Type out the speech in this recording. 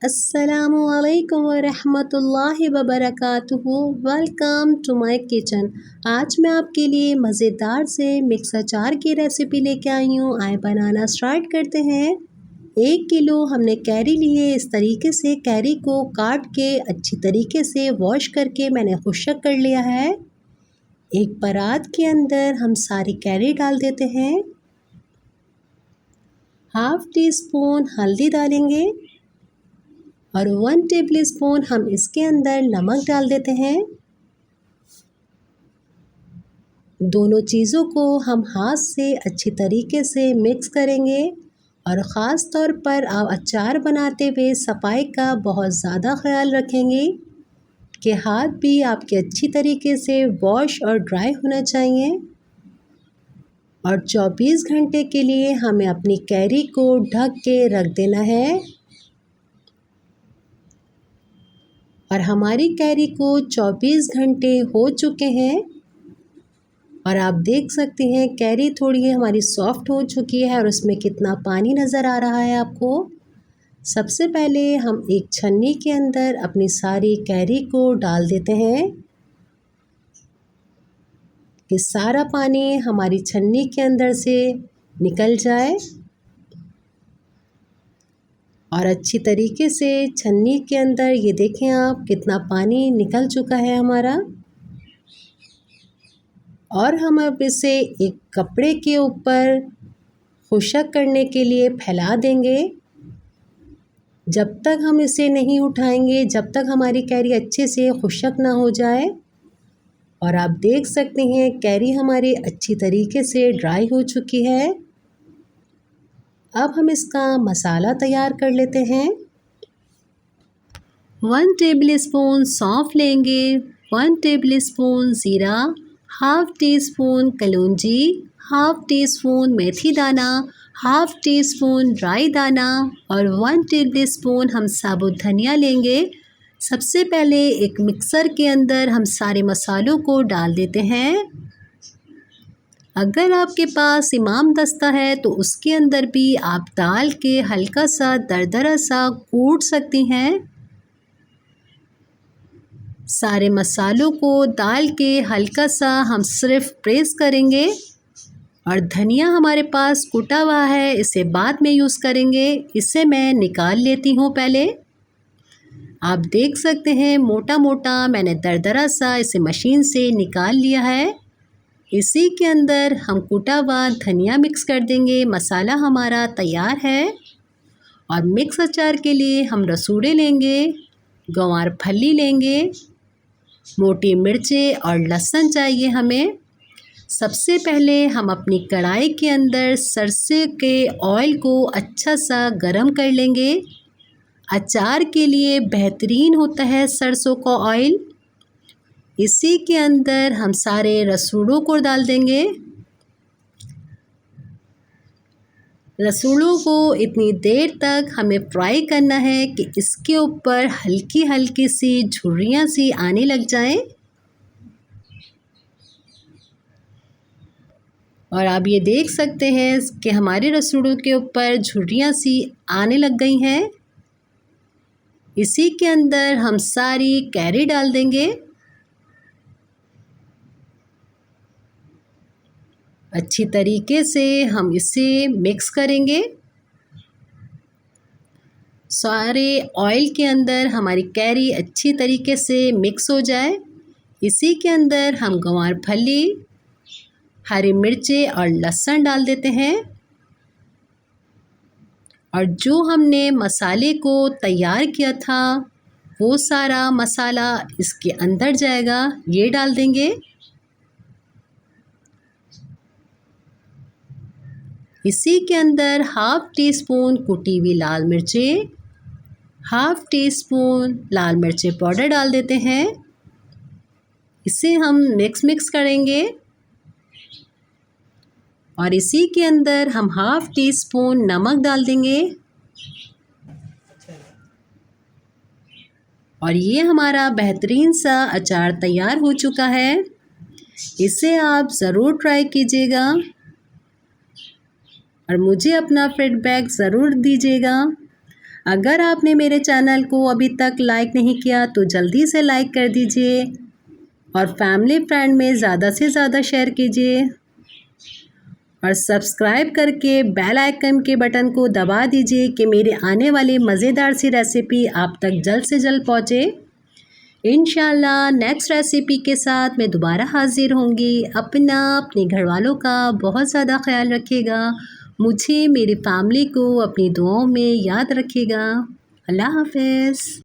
अस्सलामुअलैकुम वरहमतुल्लाहि वबरकातुहू। Welcome to my kitchen. आज मैं आपके लिए मज़ेदार से मिक्स अचार की रेसिपी लेके आई हूँ। आए बनाना स्टार्ट करते हैं। 1 किलो हमने कैरी लिए। इस तरीके से कैरी को काट के अच्छी तरीके से वॉश करके मैंने खुशक कर लिया है। एक परात के अंदर हम सारी कैरी डाल देते हैं। हाफ़ टी स्पून हल्दी डालेंगे और 1 टेबल स्पून हम इसके अंदर नमक डाल देते हैं। दोनों चीज़ों को हम हाथ से अच्छी तरीके से मिक्स करेंगे और ख़ास तौर पर आप अचार बनाते हुए सफाई का बहुत ज़्यादा ख्याल रखेंगे कि हाथ भी आपके अच्छी तरीके से वॉश और ड्राई होना चाहिए। और 24 घंटे के लिए हमें अपनी कैरी को ढक के रख देना है। और हमारी कैरी को 24 घंटे हो चुके हैं और आप देख सकते हैं कैरी थोड़ी हमारी सॉफ्ट हो चुकी है और उसमें कितना पानी नज़र आ रहा है आपको। सबसे पहले हम एक छन्नी के अंदर अपनी सारी कैरी को डाल देते हैं कि सारा पानी हमारी छन्नी के अंदर से निकल जाए और अच्छी तरीके से छन्नी के अंदर ये देखें आप कितना पानी निकल चुका है हमारा। और हम अब इसे एक कपड़े के ऊपर खुशक करने के लिए फैला देंगे। जब तक हम इसे नहीं उठाएंगे, जब तक हमारी कैरी अच्छे से खुशक ना हो जाए। और आप देख सकते हैं कैरी हमारी अच्छी तरीके से ड्राई हो चुकी है। अब हम इसका मसाला तैयार कर लेते हैं। 1 टेबल स्पून सौंफ लेंगे, 1 टेबल स्पून ज़ीरा, हाफ़ टी स्पून कलौंजी, हाफ़ टी स्पून मेथी दाना, हाफ़ टी स्पून ड्राई दाना और 1 टेबल स्पून हम साबुत धनिया लेंगे। सबसे पहले एक मिक्सर के अंदर हम सारे मसालों को डाल देते हैं। अगर आपके पास इमाम दस्ता है तो उसके अंदर भी आप डाल के हल्का सा दरदरा सा कूट सकती हैं। सारे मसालों को डाल के हल्का सा हम सिर्फ प्रेस करेंगे। और धनिया हमारे पास कूटा हुआ है, इसे बाद में यूज़ करेंगे। इसे मैं निकाल लेती हूँ पहले। आप देख सकते हैं मोटा मोटा मैंने दरदरा सा इसे मशीन से निकाल लिया है। इसी के अंदर हम कूटा हुआ धनिया मिक्स कर देंगे। मसाला हमारा तैयार है। और मिक्स अचार के लिए हम रसूड़े लेंगे, गंवार फली लेंगे, मोटी मिर्चें और लहसुन चाहिए हमें। सबसे पहले हम अपनी कढ़ाई के अंदर सरसों के ऑयल को अच्छा सा गरम कर लेंगे। अचार के लिए बेहतरीन होता है सरसों का ऑयल। इसी के अंदर हम सारे रसूड़ों को डाल देंगे। रसूड़ों को इतनी देर तक हमें फ्राई करना है कि इसके ऊपर हल्की हल्की सी झुर्रियाँ सी आने लग जाएं। और आप ये देख सकते हैं कि हमारे रसूड़ों के ऊपर झुर्रियाँ सी आने लग गई हैं। इसी के अंदर हम सारी कैरी डाल देंगे। अच्छी तरीके से हम इसे मिक्स करेंगे। सारे ऑयल के अंदर हमारी कैरी अच्छी तरीके से मिक्स हो जाए। इसी के अंदर हम गंवार फली, हरी मिर्चें और लहसुन डाल देते हैं। और जो हमने मसाले को तैयार किया था वो सारा मसाला इसके अंदर जाएगा, ये डाल देंगे। इसी के अंदर हाफ़ टी स्पून कुटी हुई लाल मिर्चें, हाफ़ टी स्पून लाल मिर्चें पाउडर डाल देते हैं। इसे हम मिक्स करेंगे। और इसी के अंदर हम हाफ़ टी स्पून नमक डाल देंगे। और ये हमारा बेहतरीन सा अचार तैयार हो चुका है। इसे आप ज़रूर ट्राई कीजिएगा और मुझे अपना फीडबैक ज़रूर दीजिएगा। अगर आपने मेरे चैनल को अभी तक लाइक नहीं किया तो जल्दी से लाइक कर दीजिए और फैमिली फ्रेंड में ज़्यादा से ज़्यादा शेयर कीजिए और सब्सक्राइब करके बेल आइकन के बटन को दबा दीजिए कि मेरी आने वाली मज़ेदार सी रेसिपी आप तक जल्द से जल्द पहुँचे। इंशाल्लाह नेक्स्ट रेसिपी के साथ मैं दोबारा हाज़िर होंगी। अपने घरवालों का बहुत ज़्यादा ख्याल रखिएगा। मुझे मेरी फैमिली को अपनी दुआओं में याद रखिएगा। अल्लाह हाफ़िज़।